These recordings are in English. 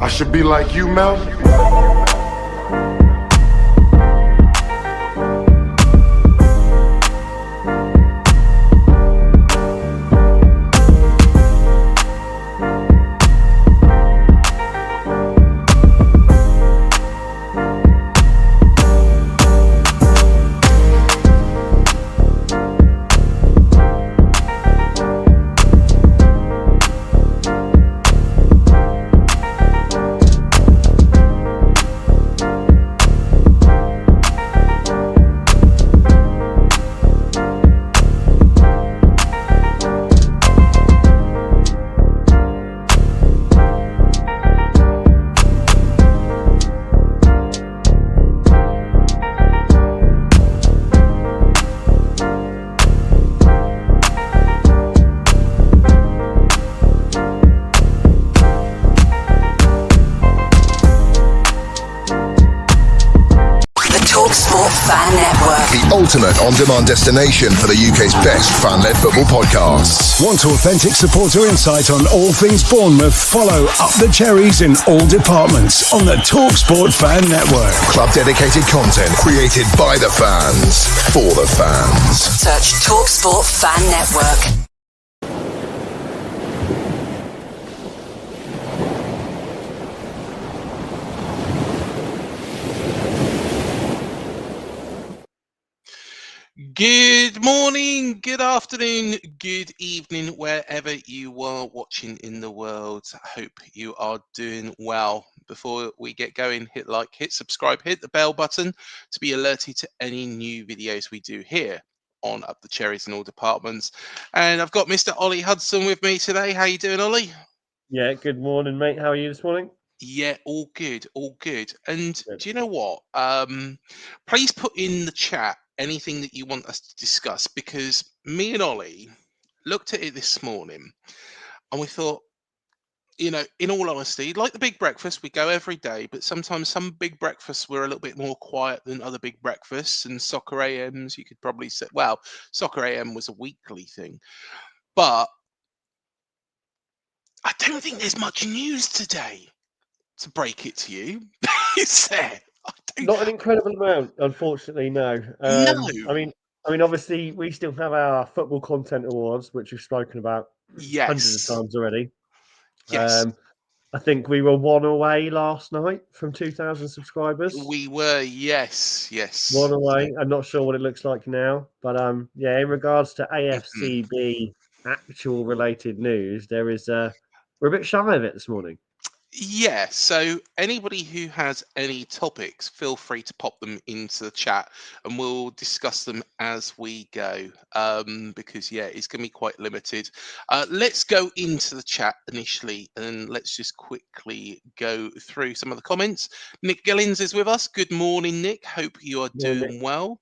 should be like you, Melvin. Ultimate on-demand destination for the UK's best fan-led football podcasts. Want authentic supporter insight on all things Bournemouth? Follow Up the Cherries in all departments on the TalkSport Fan Network. Club-dedicated content created by the fans, for the fans. Search TalkSport Fan Network. Good morning, good afternoon, good evening, wherever you are watching in the world. I hope you are doing well. Before we get going, hit like, hit subscribe, hit the bell button to be alerted to any new videos we do here on Up the Cherries in all departments. And I've got Mr. Ollie Hudson with me today. How you doing, Ollie? Yeah, good morning, mate. How are you this morning? Yeah, all good, all good. And Good. do you know what? Please put in the chat anything that you want us to discuss, because me and Ollie looked at it this morning and we thought, you know, in all honesty, like the big breakfast, we go every day, but sometimes some big breakfasts were a little bit more quiet than other big breakfasts, and soccer AMs, you could probably say, well, soccer AM was a weekly thing, but I don't think there's much news today, to break it to you. Is there? Not an incredible amount, unfortunately. No. No. I mean, obviously, we still have our football content awards, which we've spoken about hundreds of Yes. times already. Yes. I think we were one away last night from 2,000 subscribers. We were. Yes. One away. So, I'm not sure what it looks like now, but yeah. In regards to mhm. AFCB actual related news, we're a bit shy of it this morning. Yeah, so anybody who has any topics, feel free to pop them into the chat and we'll discuss them as we go. Because yeah, it's going to be quite limited. Let's go into the chat initially and let's just quickly go through some of the comments. Nick Gillins is with us. Good morning, Nick. Hope you are doing well.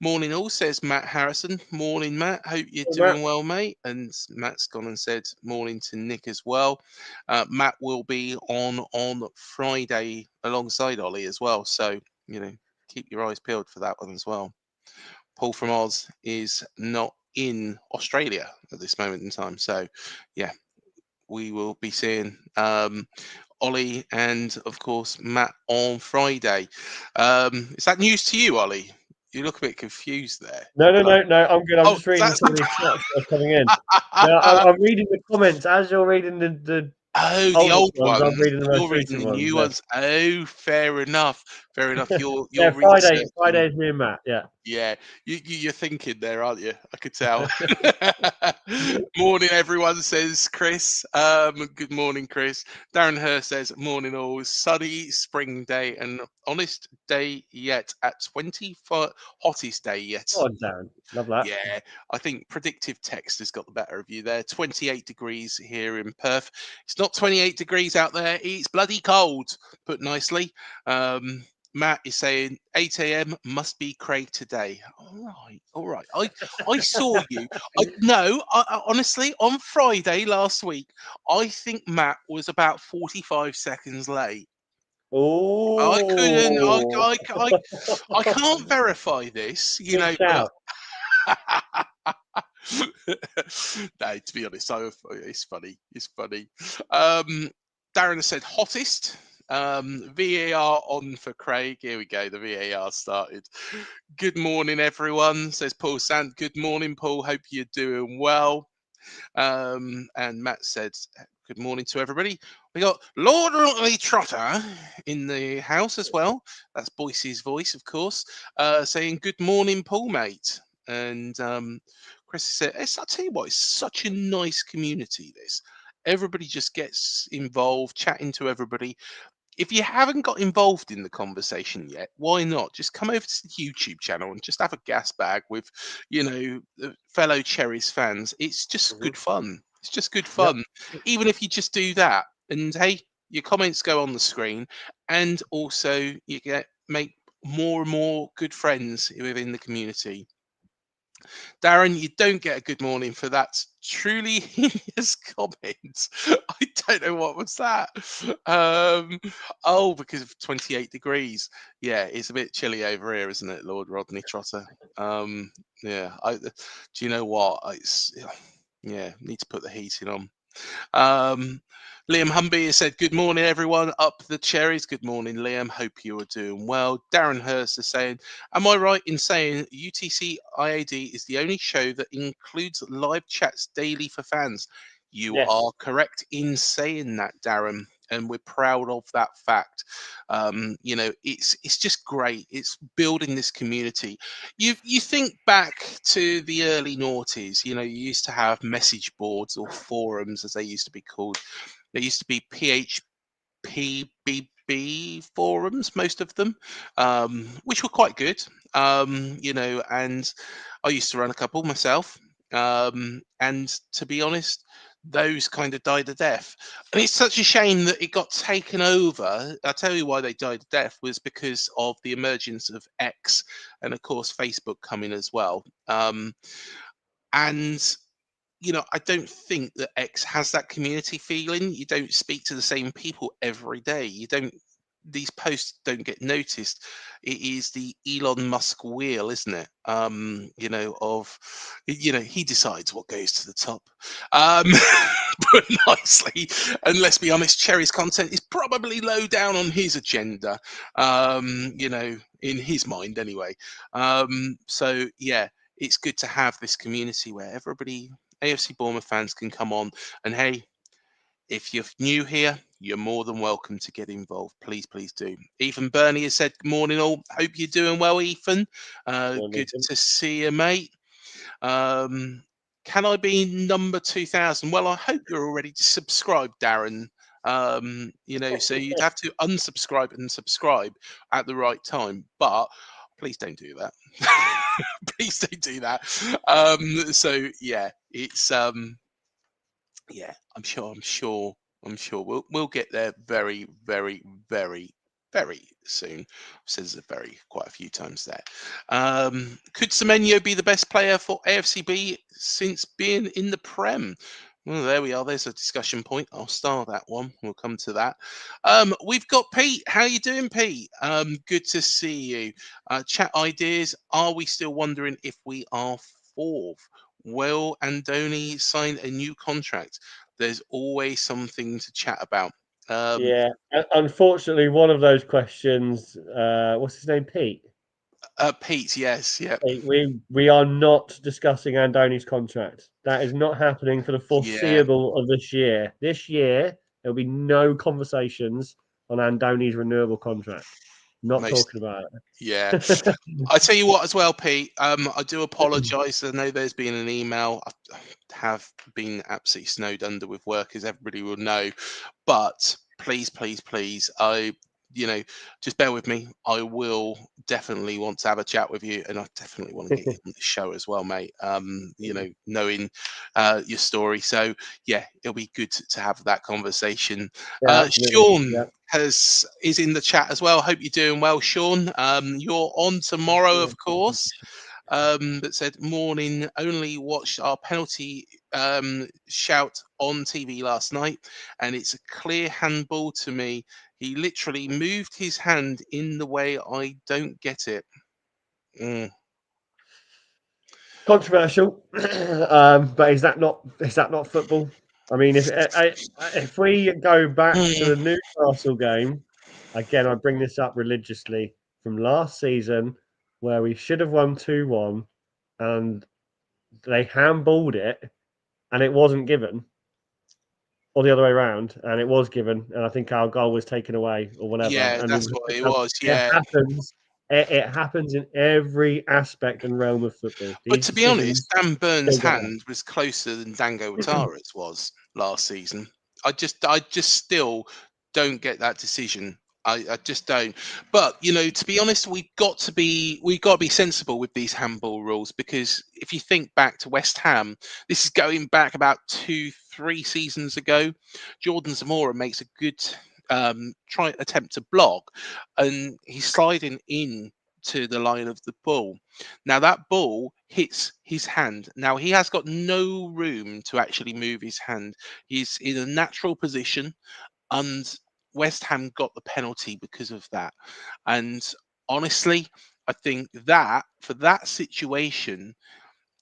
Morning all, says Matt Harrison. Morning, Matt. Hope you're doing well, mate. And Matt's gone and said morning to Nick as well. Matt will be on Friday alongside Ollie as well. So, you know, keep your eyes peeled for that one as well. Paul from Oz is not in Australia at this moment in time. So, yeah, we will be seeing Ollie and, of course, Matt on Friday. Is that news to you, Ollie? You look a bit confused there. No. I'm good. I'm just reading that's some of these chats that are coming in. No, I'm reading the comments as you're reading the Oh, the old ones. I'm ones. reading the You're most reading recent the new ones. ones. Oh, fair enough. Fair enough. Your Yeah, research. Friday's me and Matt. Yeah. Yeah, you're thinking there, aren't you? I could tell. Morning, everyone, says Chris. Good morning, Chris. Darren Hurst says, morning all. Sunny spring day and honest day yet at 24, hottest day yet. Oh, Darren. Love that. Yeah, I think predictive text has got the better of you there. 28 degrees here in Perth. It's not 28 degrees out there. It's bloody cold, put nicely. Matt is saying 8 a.m. must be Craig today. All right. I saw you. I honestly, on Friday last week, I think Matt was about 45 seconds late. Oh, I couldn't. I can't verify this. You know, but no, to be honest, it's funny. It's funny. Darren has said hottest. VAR on for Craig. Here we go. The VAR started. Good morning, everyone, says Paul Sant. Good morning, Paul. Hope you're doing well. And Matt said, good morning to everybody. We got Lord Ollie Trotter in the house as well. That's Boyce's voice, of course, saying, good morning, Paul, mate. And Chris said, I'll tell you what, it's such a nice community, this. Everybody just gets involved, chatting to everybody. If you haven't got involved in the conversation yet, why not? Just come over to the YouTube channel and just have a gas bag with, the fellow Cherries fans. It's just good fun. It's just good fun. Even if you just do that, and hey, your comments go on the screen, and also you make more and more good friends within the community. Darren, you don't get a good morning for that truly hideous comment. I don't know what was that. Because of 28 degrees. Yeah, it's a bit chilly over here, isn't it, Lord Rodney Trotter? Yeah. Do you know what? Need to put the heating on. Liam Humby has said, good morning, everyone. Up the Cherries. Good morning, Liam. Hope you are doing well. Darren Hurst is saying, am I right in saying UTC IAD is the only show that includes live chats daily for fans? You are correct in saying that, Darren, and we're proud of that fact. It's just great. It's building this community. You think back to the early noughties. You used to have message boards or forums, as they used to be called. There used to be PHPBB forums, most of them, which were quite good. And I used to run a couple myself. And to be honest, those kind of died a death. And it's such a shame that it got taken over. I'll tell you why they died a death was because of the emergence of X and, of course, Facebook coming as well. And I don't think that X has that community feeling. You don't speak to the same people every day. These posts don't get noticed. It is the Elon Musk wheel, isn't it? He decides what goes to the top. But nicely, and let's be honest, Cherry's content is probably low down on his agenda. In his mind anyway. So yeah, it's good to have this community where everybody, AFC Bournemouth fans, can come on and hey, if you're new here, you're more than welcome to get involved. Please do. Ethan Burney has said, morning all. Hope you're doing well, Ethan. Good to see you, mate. Can I be number 2000? Well, I hope you're already subscribed, Darren. So you'd have to unsubscribe and subscribe at the right time. But please don't do that. Please don't do that. So yeah, it's yeah, I'm sure we'll get there very, very, very, very soon. Says it quite a few times there. Could Semenyo be the best player for AFCB since being in the Prem? Well, there we are. There's a discussion point. I'll star that one. We'll come to that. We've got Pete. How you doing, Pete? Good to see you. Chat ideas. Are we still wondering if we are fourth? Will Andoni sign a new contract? There's always something to chat about. Unfortunately, one of those questions. What's his name? Pete. Pete, yes, yeah. We are not discussing Andoni's contract. That is not happening for the foreseeable of this year. This year, there'll be no conversations on Andoni's renewable contract. Not talking about it. Yeah. I tell you what as well, Pete, I do apologise. I know there's been an email. I have been absolutely snowed under with work, as everybody will know. But please, just bear with me. I will definitely want to have a chat with you, and I definitely want to get you on the show as well, mate. Knowing your story. So yeah, it'll be good to have that conversation. Sean is in the chat as well. Hope you're doing well, Sean. You're on tomorrow, of course. That said, morning, only watched our penalty shout on TV last night, and it's a clear handball to me. He literally moved his hand in the way I don't get it. Controversial, but is that not football? I mean, if we go back to the Newcastle game, again, I bring this up religiously from last season where we should have won 2-1 and they handballed it and it wasn't given, or the other way around, and it was given, and I think our goal was taken away or whatever. Yeah, And that's what it was. Yeah, happens. It happens in every aspect and realm of football. but These to be honest, decisions Dan Burns' still get there. hand was closer than Dango Ouattara's was last season. I just still don't get that decision. I just don't. But to be honest, we've got to be sensible with these handball rules, because if you think back to West Ham, this is going back about 2-3 seasons ago. Jordan Zamora makes a good attempt to block, and he's sliding in to the line of the ball. Now that ball hits his hand. Now he has got no room to actually move his hand. He's in a natural position, and West Ham got the penalty because of that. And honestly, I think that for that situation,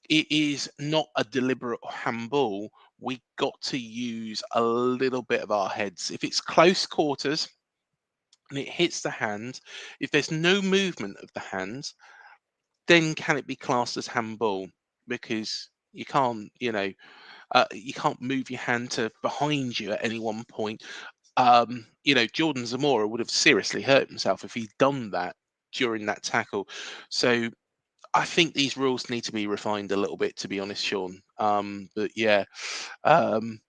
it is not a deliberate handball. We got to use a little bit of our heads. If it's close quarters and it hits the hand, if there's no movement of the hand, then can it be classed as handball? Because you can't move your hand to behind you at any one point. Jordan Zamora would have seriously hurt himself if he'd done that during that tackle. So I think these rules need to be refined a little bit, to be honest, Sean. But yeah, um,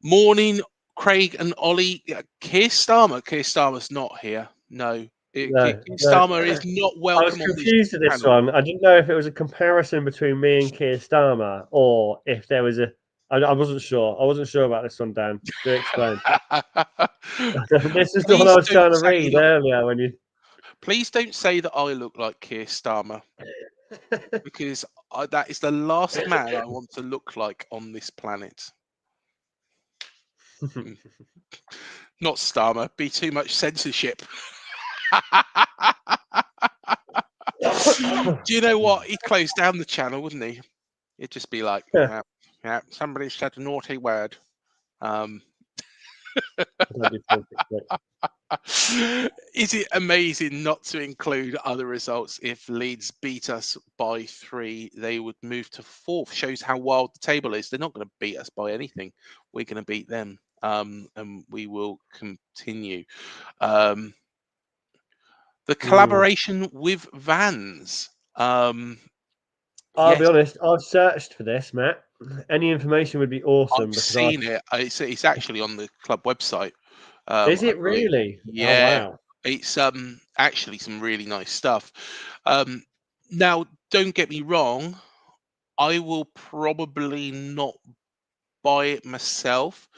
morning, Craig and Ollie. Yeah, Keir Starmer. Keir Starmer's not here. No, Keir No, no. Starmer is not I was welcome on this confused at this panel. one. I didn't know if it was a comparison between me and Keir Starmer or if there was a. I wasn't sure. I wasn't sure about this one, Dan. Do explain. This is the one I Please was don't trying to say read that. earlier when you. Please don't say that I look like Keir Starmer, because that is the last man I want to look like on this planet. Mm. Not Starmer. Be too much censorship. Do you know what? He'd close down the channel, wouldn't he? He'd just be like, yeah, yeah, somebody said a naughty word. Um, is it amazing not to include other results? If Leeds beat us by 3, they would move to 4th. Shows how wild the table is. They're not going to beat us by anything. We're going to beat them, and we will continue. The collaboration with Vans. I'll be Yes, honest. I've searched for this, Matt. Any information would be awesome I've because I. seen it. It's actually on the club website. Is I it believe. really? Oh Yeah, wow! it's actually some really nice stuff. Now, don't get me wrong. I will probably not buy it myself.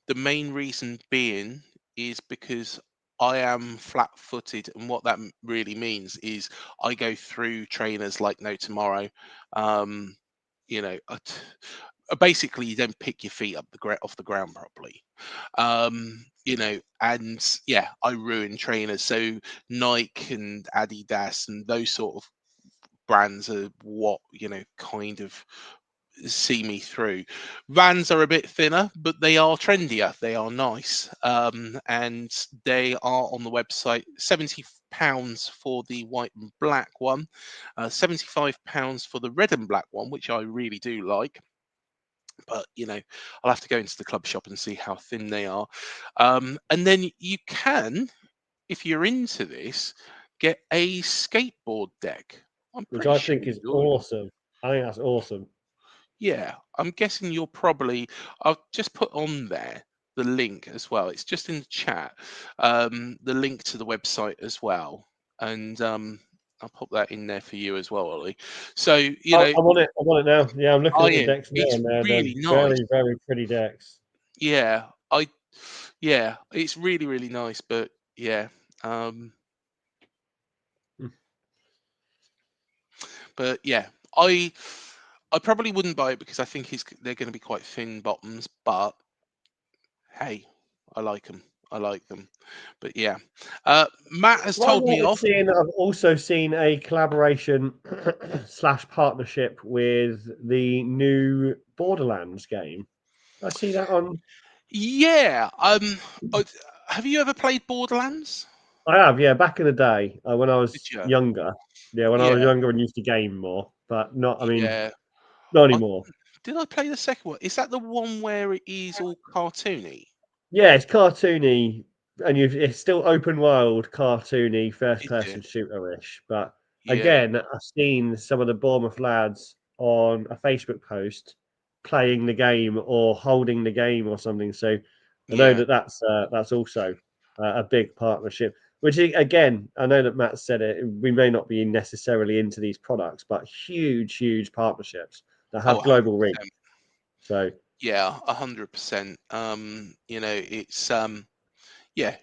The main reason being is because I am flat-footed, and what that really means is I go through trainers like no tomorrow. Um, basically, you don't pick your feet up off the ground properly. And yeah, I ruin trainers. So Nike and Adidas and those sort of brands are what kind of see me through. Vans are a bit thinner, but they are trendier. They are nice, and they are on the website. £70 for the white and black one, £75 for the red and black one, which I really do like. But I'll have to go into the club shop and see how thin they are. And then you can, if you're into this, get a skateboard deck. I'm Which pretty I sure think is you do. awesome. I think that's awesome. Yeah, I'm guessing you're probably. I'll just put on there the link as well. It's just in the chat. The link to the website as well, and I'll pop that in there for you as well, Ollie. So I'm on it. I'm on it now. Yeah, I'm looking at the iron. decks now, It's and they're really nice. very, very pretty decks. Yeah, yeah, it's really really nice. But yeah, um, Mm. but yeah, I probably wouldn't buy it because I think they're going to be quite thin bottoms, but hey, I like them. I like them. But yeah, Matt has Well, told me off. I've also seen a collaboration / partnership with the new Borderlands game. I see that on. Yeah. uh, have you ever played Borderlands? I have, yeah, back in the day when I Did was you? younger. Yeah, when I was Yeah. younger and used to game more, but not. I mean, Yeah. not I, anymore. did I play the second one? Is that the one where it is all cartoony? Yeah, it's cartoony, and it's still open world, cartoony, first Is person it? shooter-ish. But Yeah. again, I've seen some of the Bournemouth lads on a Facebook post playing the game or holding the game or something. So I know Yeah. that's also a big partnership. Which again, I know that Matt said it. We may not be necessarily into these products, but huge, huge partnerships that Oh, have global reach. 100%. So Yeah, 100%. It's yeah,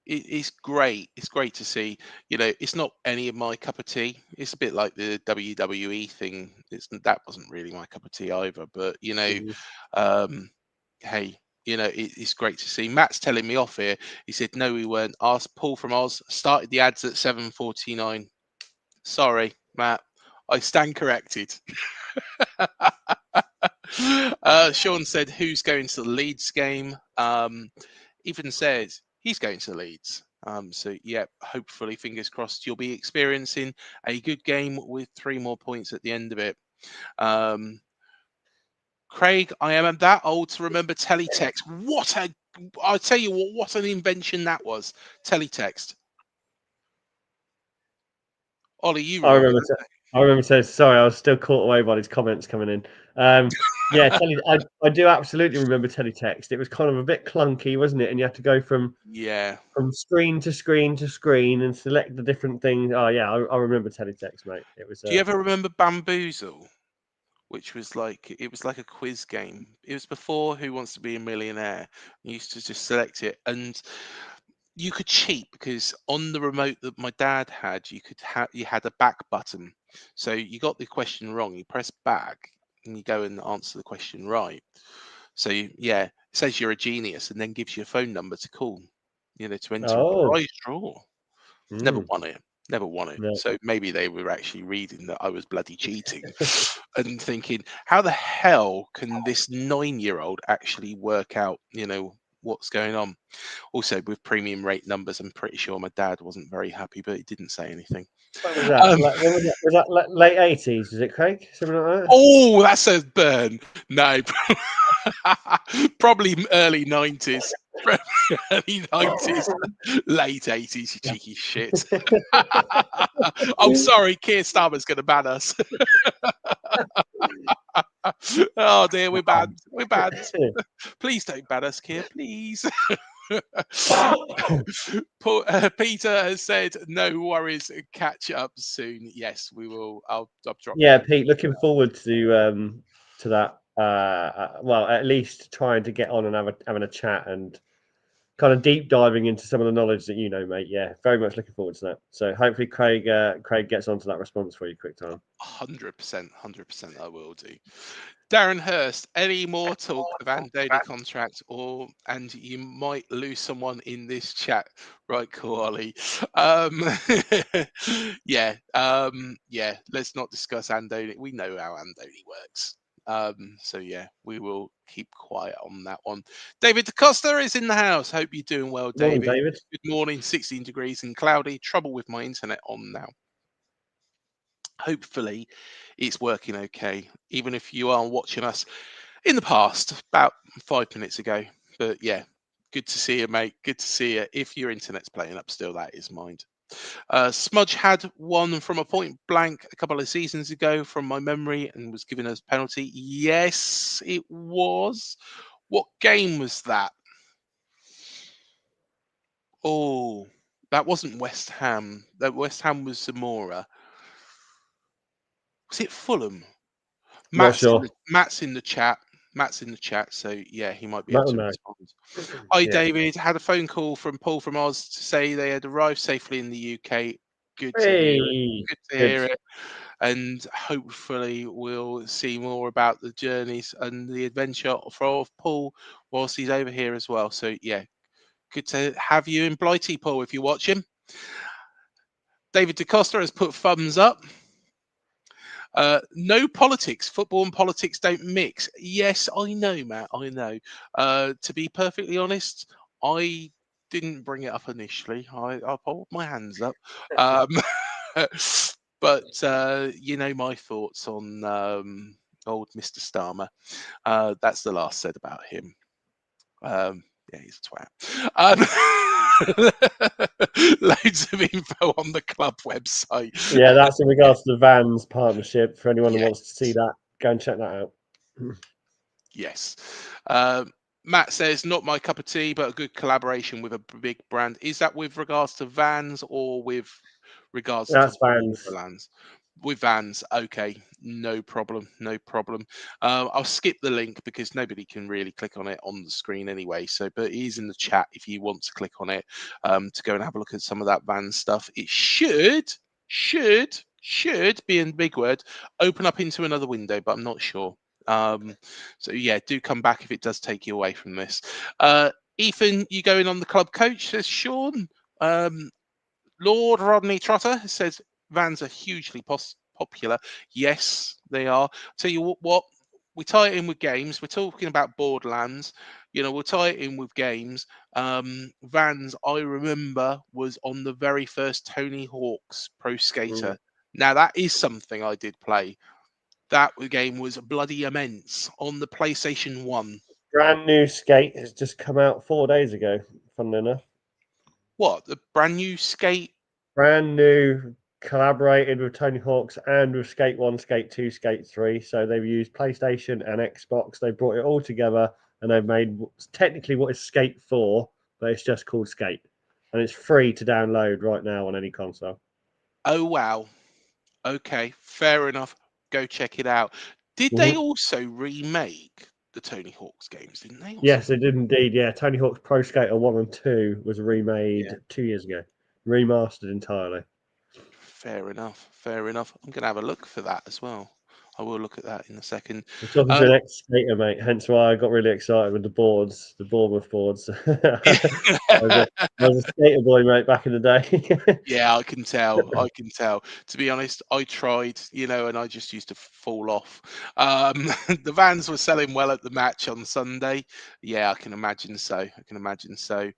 it's great. It's great to see. It's not any of my cup of tea. It's a bit like the WWE thing. That wasn't really my cup of tea either. But mhm. um, hey, it's great to see. Matt's telling me off here. He said no, we weren't. Asked Paul from Oz started the ads at 7:49. Sorry, Matt. I stand corrected. Sean said, "Who's going to the Leeds game?" Even says he's going to Leeds. So yeah, hopefully, fingers crossed, you'll be experiencing a good game with 3 more points at the end of it. Um, Craig, I am that old to remember teletext. I'll tell you what an invention that was. Teletext. Ollie, you I remember remember. that? I remember saying sorry. I was still caught away by these comments coming in. Yeah, I do absolutely remember teletext. It was kind of a bit clunky, wasn't it? And you had to go Yeah. from screen to screen to screen and select the different things. Oh yeah, I remember teletext, mate. It was Do you ever remember Bamboozle? Which was like a quiz game. It was before Who Wants to Be a Millionaire. You used to just select it, and you could cheat because on the remote that my dad had, you had a back button. So you got the question wrong, you press back, and you go and answer the question right. So yeah, it says you're a genius, and then gives you a phone number to call. To enter a oh prize draw. Never mm, won it. Never won it. no. So maybe they were actually reading that I was bloody cheating and thinking, how the hell can this 9-year-old actually work out, what's going on? Also, with premium rate numbers, I'm pretty sure my dad wasn't very happy, but he didn't say anything. When was that? Um, When was that? Was that late 80s? Was it, Craig? Something like that. oh, that's a burn. No, probably early 90s. Early 90s, late 80s, you cheeky shit. Oh, sorry, Keir Starmer's going to ban us. Oh dear, we're banned. We're banned. Please don't ban us, Keir, please. Peter has said, no worries, catch up soon. Yes, we will. I'll drop Yeah, you. Pete, looking forward to that. Well, at least trying to get on and having a chat and kind of deep diving into some of the knowledge that you know, mate. Yeah, very much looking forward to that. So hopefully Craig gets onto that response for you quick time. 100%, 100% I will do. Darren Hurst, any more talk of Andoni contract and you might lose someone in this chat. Right, cool, Ollie. Yeah, let's not discuss Andoni. We know how Andoni works. So yeah, we will keep quiet on that one. David DeCosta is in the house. Hope you're doing well, Good morning, David. David. Good morning, 16 degrees and cloudy. Trouble with my internet on now. Hopefully it's working okay, even if you are watching us in the past, about 5 minutes ago. But yeah, good to see you, mate. Good to see you. If your internet's playing up still, that is mine. Smudge had one from a point blank a couple of seasons ago from my memory and was given us penalty. Yes, it was. What game was that? Oh, that wasn't West Ham. That West Ham was Zamora. Was it Fulham? Not sure. Matt's in the chat. Matt's in the chat, so yeah, he might be able Matt will to know. respond. Hi, Yeah. David. Had a phone call from Paul from Oz to say they had arrived safely in the UK. Good to hear it. Hey, Good to good. hear it. And hopefully we'll see more about the journeys and the adventure of Paul whilst he's over here as well. So yeah, good to have you in Blighty, Paul, if you're watching. David DeCosta has put thumbs up. No politics. Football and politics don't mix. Yes, I know, Matt. I know. To be perfectly honest, I didn't bring it up initially. I put my hands up. Um, but you know my thoughts on old Mr. Starmer. That's the last said about him. Yeah, he's a twat. Loads of info on the club website. Yeah, that's in regards to the Vans partnership. For anyone who Yeah, wants to see that, go and check that out. yes. Matt says, not my cup of tea, but a good collaboration with a big brand. Is that with regards to Vans or with regards to That's Vans. Wonderlands? With Vans, okay, no problem, no problem. I'll skip the link because nobody can really click on it on the screen anyway. So, but it is in the chat if you want to click on it to go and have a look at some of that Vans stuff. It should be in big word open up into another window, but I'm not sure. So yeah, do come back if it does take you away from this. Ethan, you going on the club coach, says Sean. Lord Rodney Trotter says Vans are hugely popular. Yes, they are. Tell you what, we tie it in with games. We're talking about Borderlands. You know, we'll tie it in with games. Vans, I remember, was on the very first Tony Hawk's Pro Skater. Now, that is something I did play. That game was bloody immense on the PlayStation 1. Brand new skate has just come out 4 days ago, funnily enough. What? The brand new skate? Brand new, collaborated with Tony Hawk's and with Skate 1, Skate 2, Skate 3. So they've used PlayStation and Xbox. They brought it all together and they've made technically what is Skate 4, but it's just called Skate. And it's free to download right now on any console. Oh, wow. Okay, fair enough. Go check it out. Did they also remake the Tony Hawk's games? Didn't they? Yes, they did indeed. Yeah, Tony Hawk's Pro Skater 1 and 2 was remade 2 years ago, remastered entirely. Fair enough. Fair enough. I'm going to have a look for that as well. I will look at that in a second. I'm talking to an ex-skater, mate. Hence why I got really excited with the boards, the Bournemouth boards. I was a skater boy, mate, back in the day. Yeah, I can tell. I can tell. To be honest, I tried, and I just used to fall off. The Vans were selling well at the match on Sunday. Yeah, I can imagine so. I can imagine so.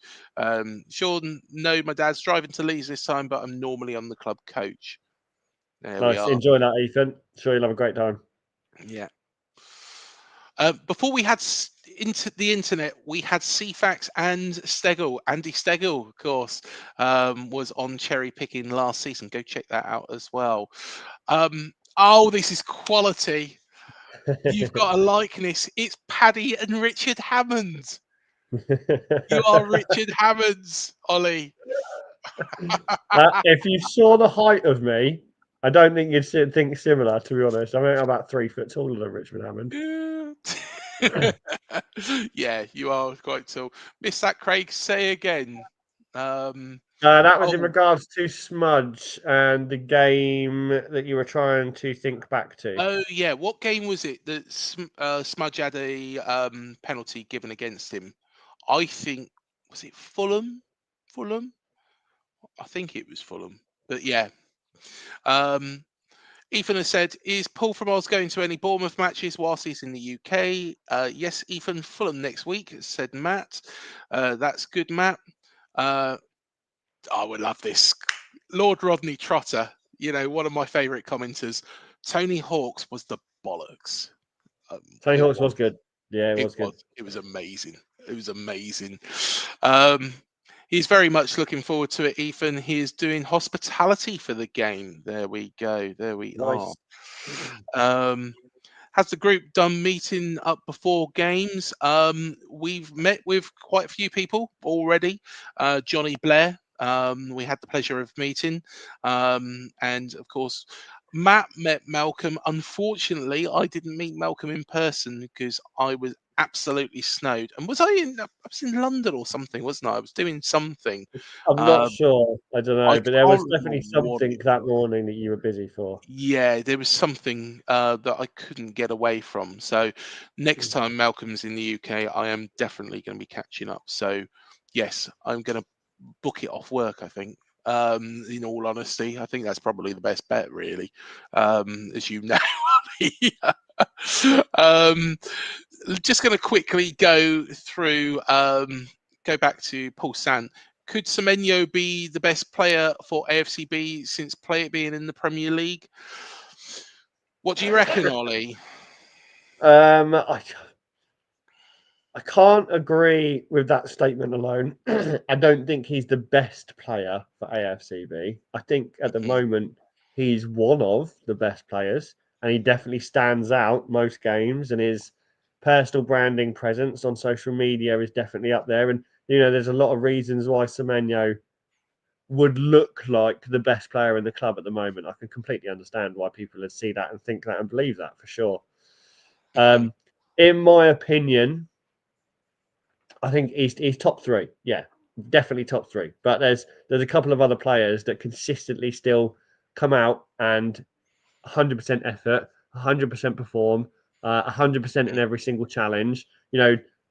Sean, no, my dad's driving to Leeds this time, but I'm normally on the club coach. There we Nice. are. Enjoy that, Ethan. Sure you'll have a great time. Yeah. Before we had into the internet, we had CFAX and Stegel. Andy Stegel, of course, was on Cherry Picking last season. Go check that out as well. Oh, this is quality. You've got a likeness. It's Paddy and Richard Hammond. You are Richard Hammonds, Ollie. If you saw the height of me, I don't think you'd think similar, to be honest. I'm about 3 foot taller than Richmond Hammond. Yeah, you are quite tall. Miss that, Craig. Say again. That was in regards to Smudge and the game that you were trying to think back to. Oh yeah, what game was it that Smudge had a penalty given against him? I think was it Fulham? Fulham? I think it was Fulham. But yeah. Ethan has said, is Paul from Oz going to any Bournemouth matches whilst he's in the UK? Yes, Ethan, Fulham next week, said Matt. That's good, Matt. I would love this. Lord Rodney Trotter, one of my favourite commenters. Tony Hawk's was the bollocks. Tony Hawk's was good. Yeah, it was good. It was amazing. It was amazing. He's very much looking forward to it, Ethan. He is doing hospitality for the game. There we go. There we are. Has the group done meeting up before games? We've met with quite a few people already. Johnny Blair, we had the pleasure of meeting. And of course, Matt met Malcolm. Unfortunately, I didn't meet Malcolm in person because I was absolutely snowed. And I was in London or something, wasn't I? I was doing something. I'm not sure. I don't know, but there was definitely something that morning that you were busy for. Yeah, there was something that I couldn't get away from. So next time Malcolm's in the UK, I am definitely going to be catching up. So yes, I'm going to book it off work, I think. In all honesty, I think that's probably the best bet, really. As you know, just going to quickly go through. Go back to Paul Sant. Could Semenyo be the best player for AFCB since being in the Premier League? What do you reckon, Ollie? I can't agree with that statement alone. I don't think he's the best player for AFCB. I think at the moment he's one of the best players, and he definitely stands out most games. And his personal branding presence on social media is definitely up there. And there's a lot of reasons why Semenyo would look like the best player in the club at the moment. I can completely understand why people would see that and think that and believe that for sure. In my opinion, I think he's top three. Yeah, definitely top three. But there's a couple of other players that consistently still come out and 100% effort, 100% perform, 100% in every single challenge.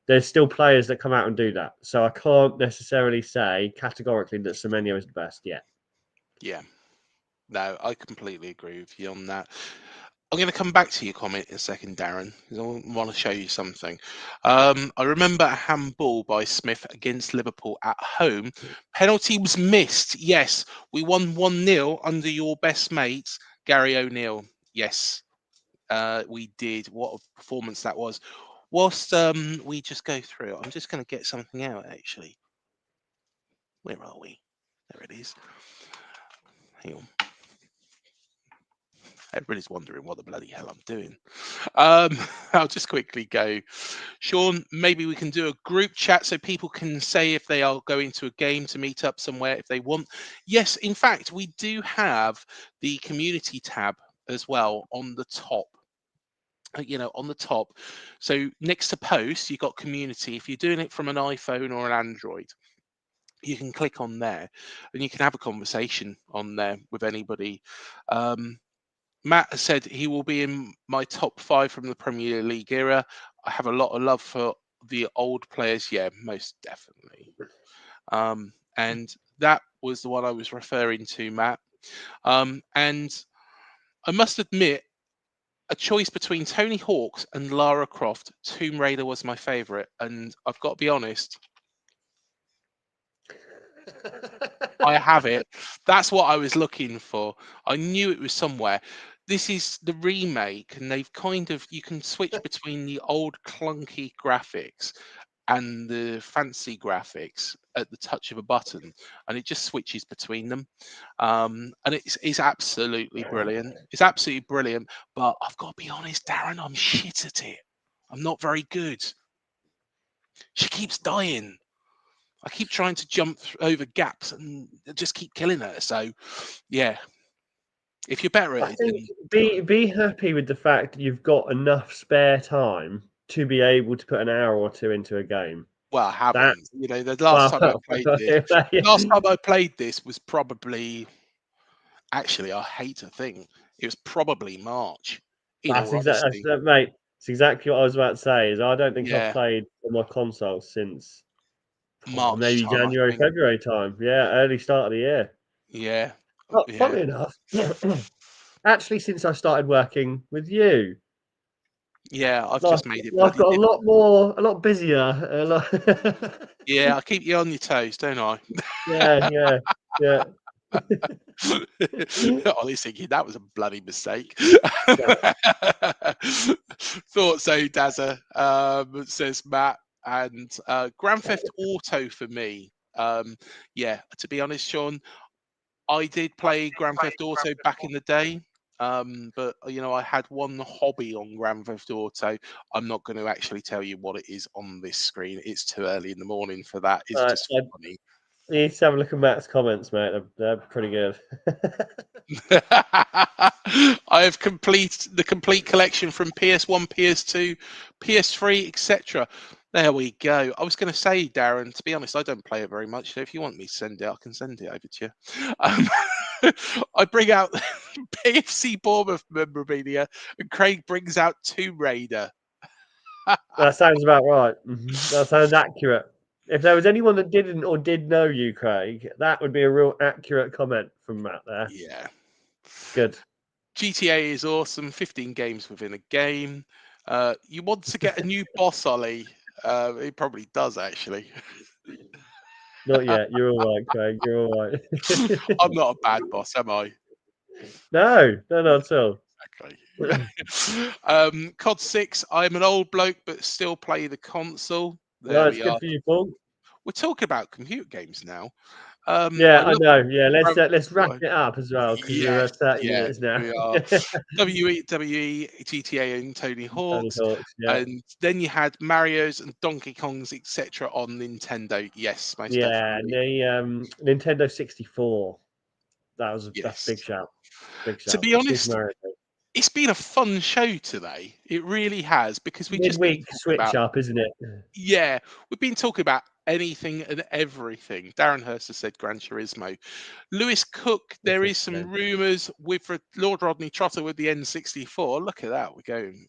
There's still players that come out and do that. So I can't necessarily say categorically that Semenyo is the best yet. Yeah, no, I completely agree with you on that. I'm going to come back to your comment in a second, Darren, because I want to show you something. I remember a handball by Smith against Liverpool at home. Penalty was missed. Yes, we won 1-0 under your best mates, Gary O'Neill. Yes, we did. What a performance that was. Whilst we just go through it, I'm just going to get something out, actually. Where are we? There it is. Hang on. Everybody's wondering what the bloody hell I'm doing. I'll just quickly go. Sean, maybe we can do a group chat so people can say if they are going to a game to meet up somewhere if they want. Yes, in fact, we do have the community tab as well on the top. On the top. So next to post, you've got community. If you're doing it from an iPhone or an Android, you can click on there and you can have a conversation on there with anybody. Matt has said he will be in my top 5 from the Premier League era. I have a lot of love for the old players. Yeah, most definitely. And that was the one I was referring to, Matt. And I must admit, a choice between Tony Hawk's and Lara Croft, Tomb Raider was my favourite. And I've got to be honest, I have it. That's what I was looking for. I knew it was somewhere. This is the remake, and they've you can switch between the old clunky graphics and the fancy graphics at the touch of a button, and it just switches between them. And it's absolutely brilliant. It's absolutely brilliant. But I've got to be honest, Darren, I'm shit at it. I'm not very good. She keeps dying. I keep trying to jump over gaps and just keep killing her. So, yeah, if you're better at I it, think be happy with the fact that you've got enough spare time to be able to put an hour or two into a game. well, I haven't. That The last time I played this, yeah. last time I played this was probably. Actually, I hate to think it was probably March. In all honesty, Mate. It's exactly what I was about to say. Is I don't think I've yeah, played on my console since March maybe time, I January, think. February time. Yeah, early start of the year. Yeah, Oh, yeah, funny enough, actually, since I started working with you, yeah. I've life, just made it life bloody got difficult. a lot busier. Yeah, I keep you on your toes, don't I? Yeah. Ollie's thinking that was a bloody mistake. Thought so, Dazza, says Matt. And Grand Theft Auto for me. Yeah, to be honest, Sean, I did play Grand Theft Auto back in the day. But I had one hobby on Grand Theft Auto. I'm not going to actually tell you what it is on this screen. It's too early in the morning for that. It's just funny. You need to have a look at Matt's comments, mate. They're pretty good. I have the complete collection from PS1, PS2, PS3, etc. There we go. I was going to say, Darren, to be honest, I don't play it very much. So if you want me to send it, I can send it over to you. I bring out PFC Bournemouth memorabilia, and Craig brings out Tomb Raider. That sounds about right. That sounds accurate. If there was anyone that didn't or did know you, Craig, that would be a real accurate comment from Matt there. Yeah. Good. GTA is awesome. 15 games within a game. You want to get a new boss, Ollie? It probably does, actually. Not yet. You're all right, Craig. You're all right. I'm not a bad boss, am I? No, not at all. Exactly. COD 6, I'm an old bloke, but still play the console. There Well, it's we good are. for you, Paul. We're talking about computer games now. Yeah, I I love know. Yeah, let's wrap Right. it up as well because we're Yes, at 30 yeah, minutes now. we are. WWE, GTA, and Tony Tony Hawk's, Hawk's, yeah. and then you had Mario's and Donkey Kong's, etc. on Nintendo. Yes, most Yeah, definitely. the Nintendo 64. That's a Yes. big shout. Big To shout. be Super honest, Mario. it's been a fun show today. It really has because we've just been Midweek talking switch about. up, isn't it? Yeah, we've been talking about anything and everything. Darren Hurst has said Gran Turismo. Lewis Cook, there is some rumours with Lord Rodney Trotter with the N64. Look at that. We're going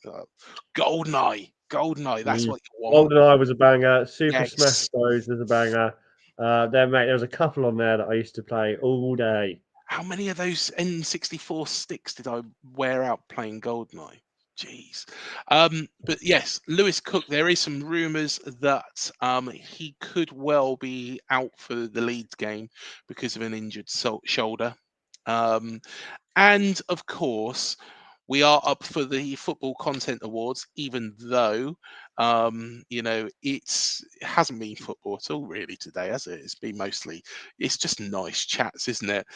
Goldeneye. Goldeneye. That's what you want. GoldenEye was a banger. Super Smash Yes. Bros was a banger. There was a couple on there that I used to play all day. How many of those N64 sticks did I wear out playing Goldeneye? Jeez. But yes, Lewis Cook, there is some rumours that he could well be out for the Leeds game because of an injured shoulder. And of course, we are up for the Football Content Awards, even though, it hasn't been football at all really today, has it? It's been mostly, it's just nice chats, isn't it?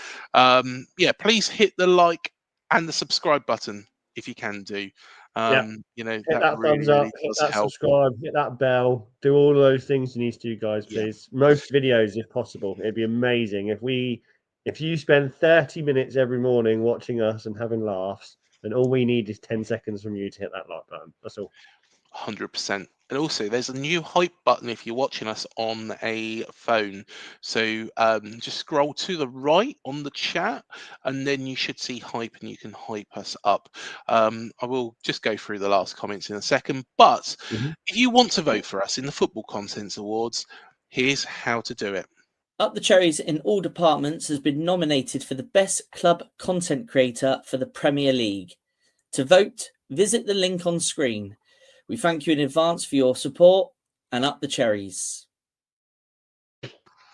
Yeah, please hit the like and the subscribe button if you can do. Yeah. Hit That that really, thumbs up, really hit does that help. subscribe, hit that bell, do all of those things you need to do, guys, Yeah, please. Most videos if possible. It'd be amazing if you spend 30 minutes every morning watching us and having laughs, then all we need is 10 seconds from you to hit that like button. That's all. 100%. And also, there's a new hype button if you're watching us on a phone. So just scroll to the right on the chat, and then you should see hype, and you can hype us up. I will just go through the last comments in a second. But if you want to vote for us in the Football Contents Awards, here's how to do it. Up the Cherries in all departments has been nominated for the Best Club Content Creator for the Premier League. To vote, visit the link on screen. We thank you in advance for your support, and up the Cherries.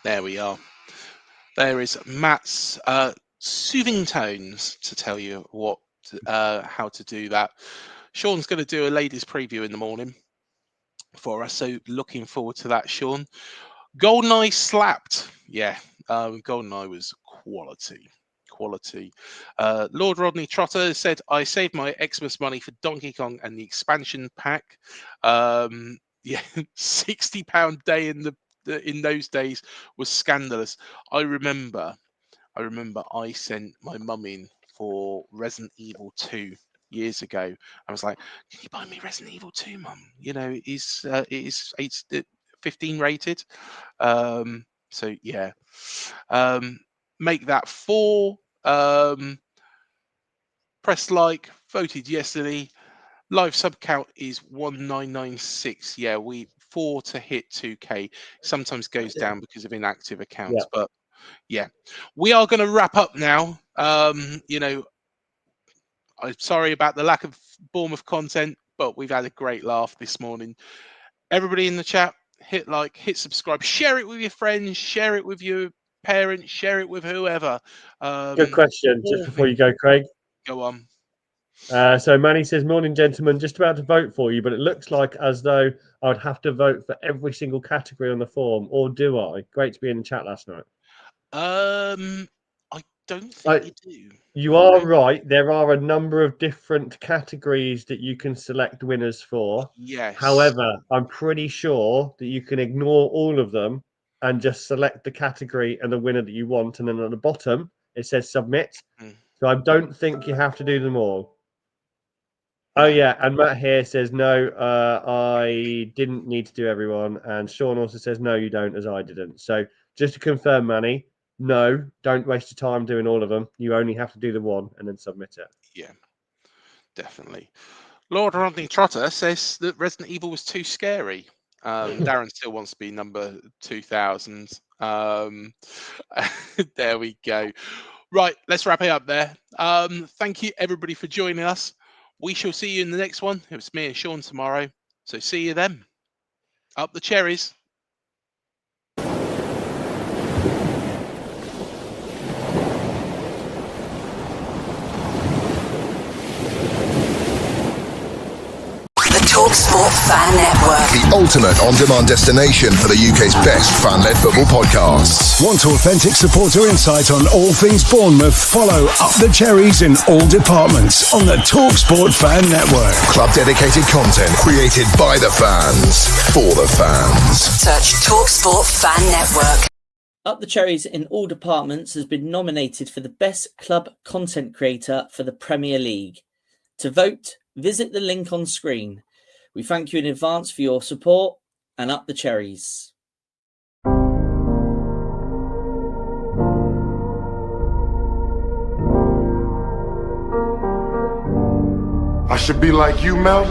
There we are. There is Matt's soothing tones to tell you how to do that. Sean's going to do a ladies preview in the morning for us, so looking forward to that, Sean. Goldeneye slapped. Yeah, Goldeneye was quality. Quality. Lord Rodney Trotter said, I saved my Xmas money for Donkey Kong and the expansion pack. Yeah, £60 day in those days was scandalous. I remember I sent my mum in for Resident Evil 2 years ago. I was like, can you buy me Resident Evil 2, mum? It is 15 rated. So yeah. Make that 4. Press like, voted yesterday. Live sub count is 1996. Yeah, we 4 to hit 2K. Sometimes goes down because of inactive accounts, but yeah, we are going to wrap up now. I'm sorry about the lack of Bournemouth content, but we've had a great laugh this morning. Everybody in the chat, hit like, hit subscribe, share it with your friends, share it with your parents, share it with whoever. Good question. Just before you go, Craig. Go on. So Manny says, morning, gentlemen. Just about to vote for you, but it looks like as though I would have to vote for every single category on the form, or do I? Great to be in the chat last night. I don't think you do. You are right. There are a number of different categories that you can select winners for. Yes. However, I'm pretty sure that you can ignore all of them and just select the category and the winner that you want. And then at the bottom, it says submit. So I don't think you have to do them all. Oh, yeah. And Matt here says, no, I didn't need to do everyone. And Sean also says, no, you don't, as I didn't. So just to confirm, Manny, no, don't waste your time doing all of them. You only have to do the one and then submit it. Yeah, definitely. Lord Rodney Trotter says that Resident Evil was too scary. Darren still wants to be number 2000. There we go. Right, let's wrap it up there. Thank you everybody for joining us. We shall see you in the next one. It's me and Sean tomorrow. So see you then. Up the cherries. TalkSport Fan Network. The ultimate on-demand destination for the UK's best fan-led football podcasts. Want authentic supporter insight on all things Bournemouth? Follow Up the Cherries in all departments on the TalkSport Fan Network. Club-dedicated content created by the fans, for the fans. Search TalkSport Fan Network. Up the Cherries in all departments has been nominated for the best club content creator for the Premier League. To vote, visit the link on screen. We thank you in advance for your support, and up the cherries. I should be like you, Mel.